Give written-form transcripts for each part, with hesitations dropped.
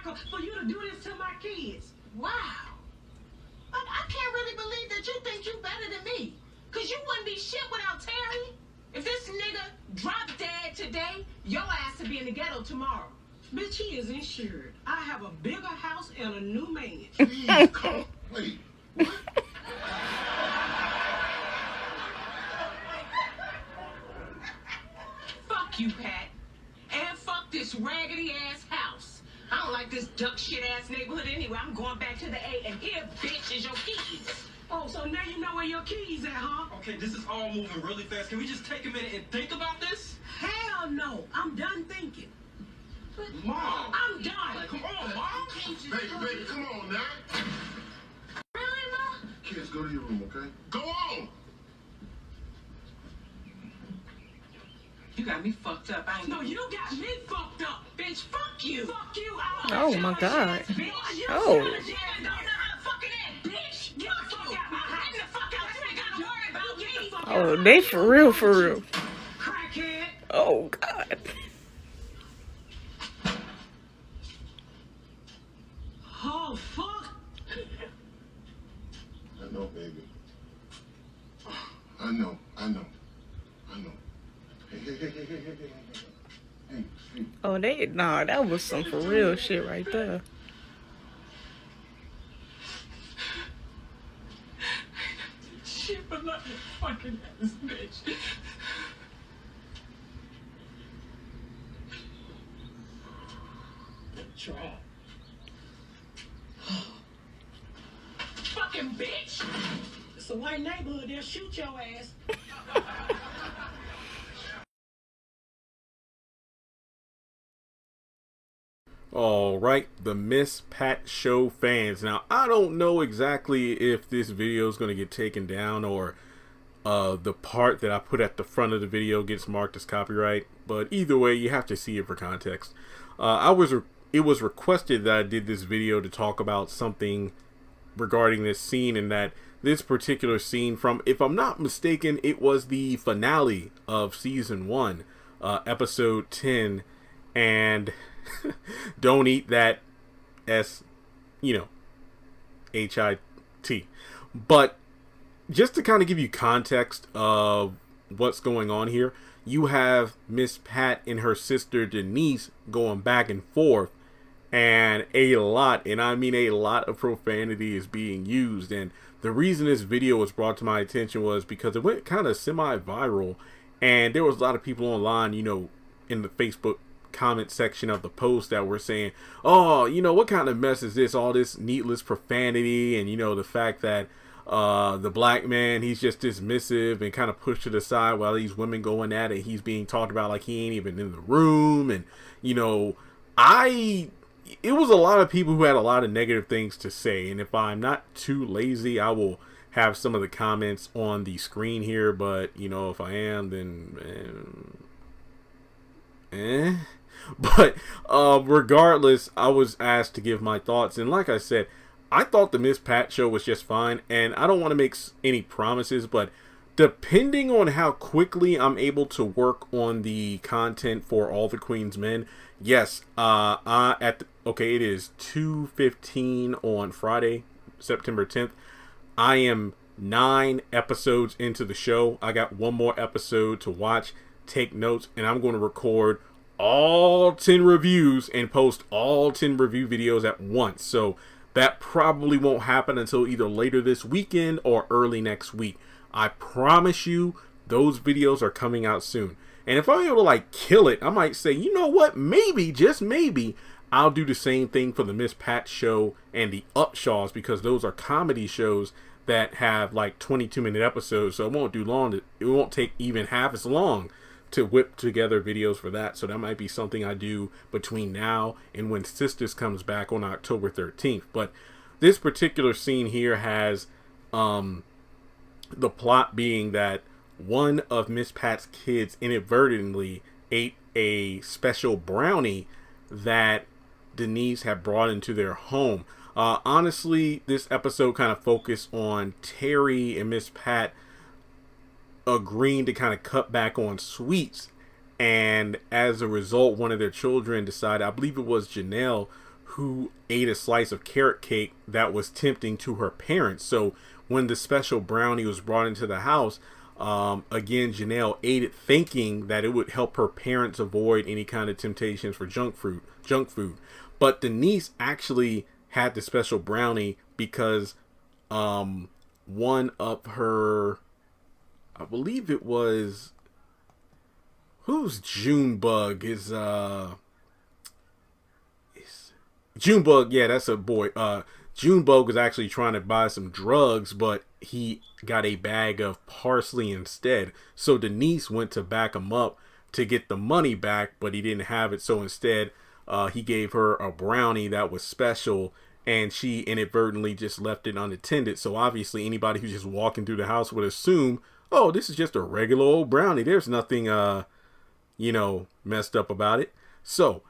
cracker for you to do this to my kids. Wow. But I can't really believe that you think you better than me. Because you wouldn't be shit without Terry. If this nigga dropped dead today, your ass would be in the ghetto tomorrow. Bitch, he is insured. I have a bigger house and a new man. Please, come. Wait. What? Fuck you, Pat. And fuck this raggedy ass house. I don't like this duck shit ass neighborhood anyway. I'm going back to the A, and here, bitch, is your keys. Oh, so now you know where your keys at, huh? Okay, this is all moving really fast. Can we just take a minute and think about this? Hell no. I'm done thinking. Mom! I'm done. Like, come on, Mom! Baby, come on now. Really, Ma? Kids, go to your room, okay? Go on! You got me fucked up. I ain't No, you got me fucked up. bitch, fuck you. Fuck you. Oh my God. Bitch, you Oh. don't know how to fucking act, bitch. Get the fuck out my house. Get the fuck out. You ain't gotta worry about me. Oh, they for real, for real. Crackhead. Oh God. Oh, fuck. I know, baby. I know. Hey. Oh, nah, that was some for real shit right there. Shit, but not your fucking ass, bitch. Try. Fucking bitch. It's a white neighborhood. They'll shoot your ass. All right, the Miss Pat Show fans. Now, I don't know exactly if this video is going to get taken down or the part that I put at the front of the video gets marked as copyright. But either way, you have to see it for context. It was requested that I did this video to talk about something regarding this scene, and that this particular scene from, if I'm not mistaken, it was the finale of season 1, episode 10, and don't eat that HIT. But just to kind of give you context of what's going on here, you have Miss Pat and her sister Denise going back and forth, and a lot, and I mean a lot, of profanity is being used. And the reason this video was brought to my attention was because it went kind of semi-viral, and there was a lot of people online, in the Facebook comment section of the post that were saying, oh, what kind of mess is this, all this needless profanity, and the fact that the black man, he's just dismissive and kind of pushed to the side while these women going at it. He's being talked about like he ain't even in the room. And it was a lot of people who had a lot of negative things to say, and if I'm not too lazy, I will have some of the comments on the screen here, but if I am, then but regardless, I was asked to give my thoughts, and like I said, I thought the Miss Pat Show was just fine, and I don't want to make any promises, but depending on how quickly I'm able to work on the content for All the Queen's Men, yes, it is 2:15 on Friday, September 10th. I am 9 episodes into the show. I got one more episode to watch, take notes, and I'm going to record all 10 reviews and post all 10 review videos at once. So that probably won't happen until either later this weekend or early next week. I promise you, those videos are coming out soon. And if I'm able to kill it, I might say, you know what, maybe, just maybe, I'll do the same thing for the Miss Pat Show and the Upshaws, because those are comedy shows that have 22-minute episodes. So it won't do long. It won't take even half as long to whip together videos for that. So that might be something I do between now and when Sisters comes back on October 13th. But this particular scene here has the plot being that one of Miss Pat's kids inadvertently ate a special brownie that Denise had brought into their home. Honestly, this episode kind of focused on Terry and Miss Pat agreeing to kind of cut back on sweets, and as a result, one of their children decided, I believe it was Janelle, who ate a slice of carrot cake that was tempting to her parents. So when the special brownie was brought into the house, again, Janelle ate it thinking that it would help her parents avoid any kind of temptations for junk food. But Denise actually had the special brownie because one of her, I believe it was, who's Junebug? Is Junebug, yeah, that's a boy. Junebug was actually trying to buy some drugs, but he got a bag of parsley instead. So Denise went to back him up to get the money back, but he didn't have it. So instead, he gave her a brownie that was special, and she inadvertently just left it unattended. So obviously anybody who's just walking through the house would assume, oh, this is just a regular old brownie. There's nothing, messed up about it. So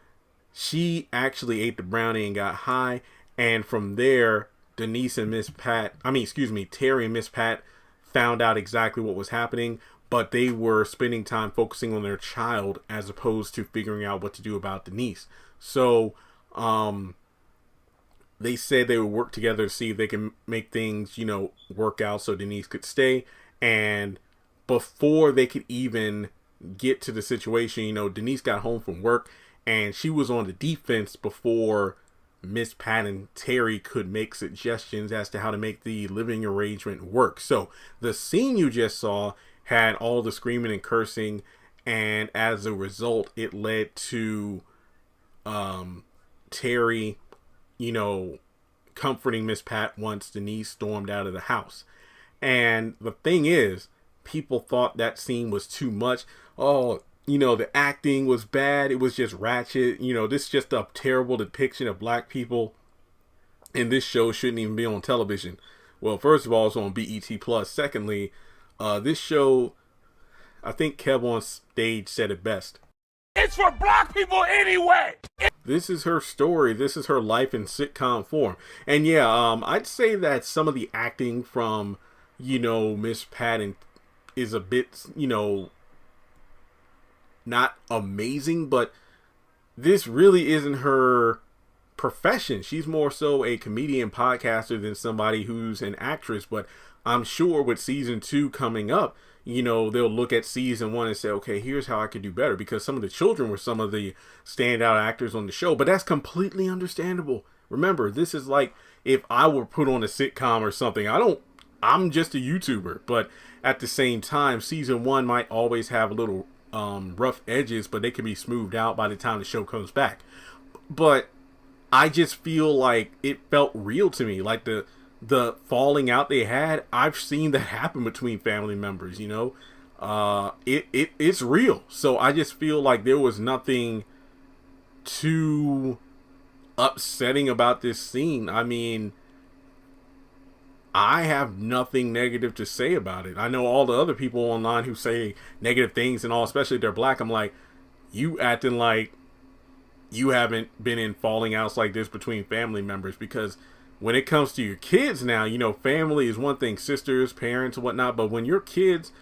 she actually ate the brownie and got high. And from there, Denise and Terry and Miss Pat found out exactly what was happening, but they were spending time focusing on their child as opposed to figuring out what to do about Denise. So, they said they would work together to see if they can make things, work out so Denise could stay. And before they could even get to the situation, Denise got home from work and she was on the defense before Miss Pat and Terry could make suggestions as to how to make the living arrangement work. So the scene you just saw had all the screaming and cursing, and as a result, it led to Terry, comforting Miss Pat once Denise stormed out of the house. And the thing is, people thought that scene was too much. Oh, the acting was bad. It was just ratchet. This is just a terrible depiction of black people. And this show shouldn't even be on television. Well, first of all, it's on BET Plus. Secondly, this show, I think Kev on stage said it best. It's for black people anyway. This is her story. This is her life in sitcom form. And yeah, I'd say that some of the acting from, Miss Pat is a bit, not amazing, but this really isn't her profession. She's more so a comedian podcaster than somebody who's an actress. But I'm sure with season 2 coming up, they'll look at season 1 and say, okay, here's how I could do better, because some of the children were some of the standout actors on the show. But that's completely understandable. Remember, this is like if I were put on a sitcom or something. I'm just a YouTuber, but at the same time, season 1 might always have a little rough edges, but they can be smoothed out by the time the show comes back. But I just feel like it felt real to me, like the falling out they had. I've seen that happen between family members. It's real. So I just feel like there was nothing too upsetting about this scene. I mean, I have nothing negative to say about it. I know all the other people online who say negative things and all, especially if they're black. I'm like, you acting like you haven't been in falling outs like this between family members, because when it comes to your kids now, family is one thing, sisters, parents, whatnot. But when your kids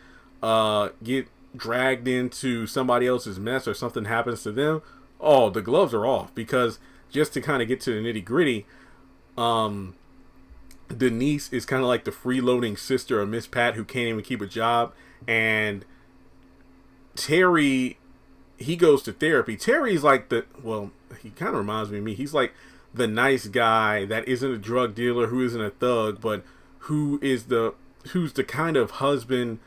get dragged into somebody else's mess or something happens to them, oh, the gloves are off. Because just to kind of get to the nitty gritty, Denise is kind of like the freeloading sister of Miss Pat who can't even keep a job. And Terry, he goes to therapy. Terry's like he kind of reminds me of me. He's like the nice guy that isn't a drug dealer, who isn't a thug, but who's the kind of husband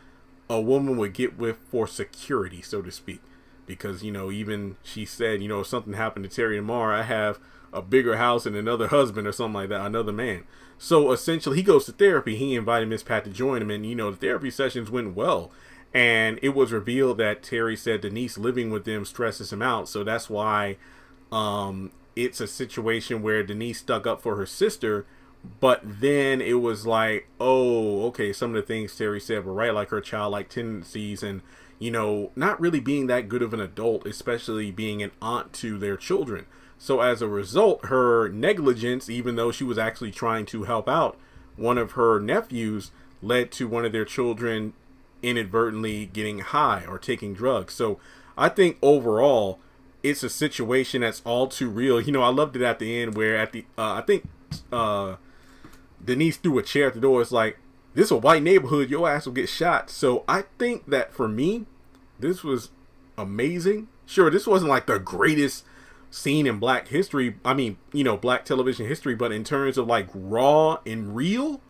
a woman would get with for security, so to speak. Because, even she said, if something happened to Terry tomorrow, I have a bigger house and another husband or something like that, another man. So essentially he goes to therapy. He invited Miss Pat to join him, and the therapy sessions went well. And it was revealed that Terry said Denise living with them stresses him out. So that's why it's a situation where Denise stuck up for her sister. But then it was like, oh, okay, some of the things Terry said were right, like her childlike tendencies and, not really being that good of an adult, especially being an aunt to their children. So as a result, her negligence, even though she was actually trying to help out one of her nephews, led to one of their children inadvertently getting high or taking drugs. So I think overall, it's a situation that's all too real. You know, I loved it at the end where at the I think Denise threw a chair at the door. It's like, this is a white neighborhood, your ass will get shot. So I think that for me, this was amazing. Sure, this wasn't like the greatest scene in black history. I mean, you know, black television history, but in terms of like raw and real,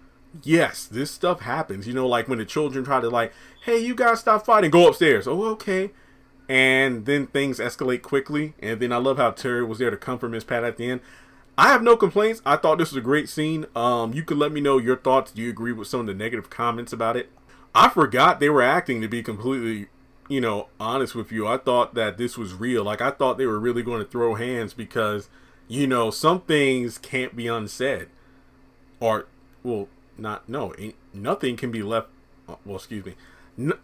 yes, this stuff happens. You know, like when the children try to like, hey, you guys stop fighting, go upstairs. Oh, okay. And then things escalate quickly. And then I love how Terry was there to comfort Miss Pat at the end. I have no complaints. I thought this was a great scene. You could let me know your thoughts. Do you agree with some of the negative comments about it? I forgot they were acting, to be completely, you know, honest with you. I thought that this was real. Like, I thought they were really going to throw hands because, you know, some things can't be unsaid. Or, well, nothing can be left, well, excuse me.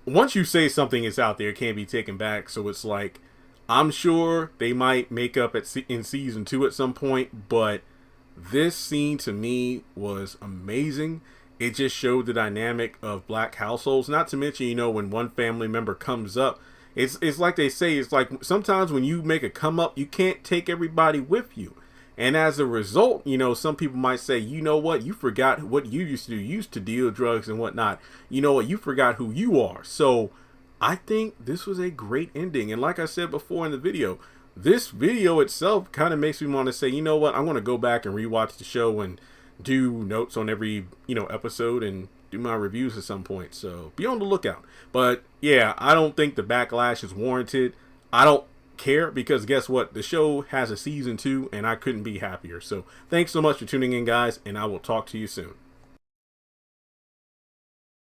Once you say something is out there, it can't be taken back. So it's like, I'm sure they might make up in season 2 at some point, but this scene to me was amazing. It just showed the dynamic of black households. Not to mention, you know, when one family member comes up, it's like they say, it's like sometimes when you make a come up, you can't take everybody with you. And as a result, you know, some people might say, you know what, you forgot what you used to do. You used to deal drugs and whatnot. You know what, you forgot who you are. So I think this was a great ending. And like I said before in the video, this video itself kind of makes me want to say, you know what, I'm going to go back and rewatch the show and do notes on every, you know, episode and do my reviews at some point. So be on the lookout. But yeah, I don't think the backlash is warranted. I don't care because guess what? The show has a season 2 and I couldn't be happier. So thanks so much for tuning in, guys, and I will talk to you soon.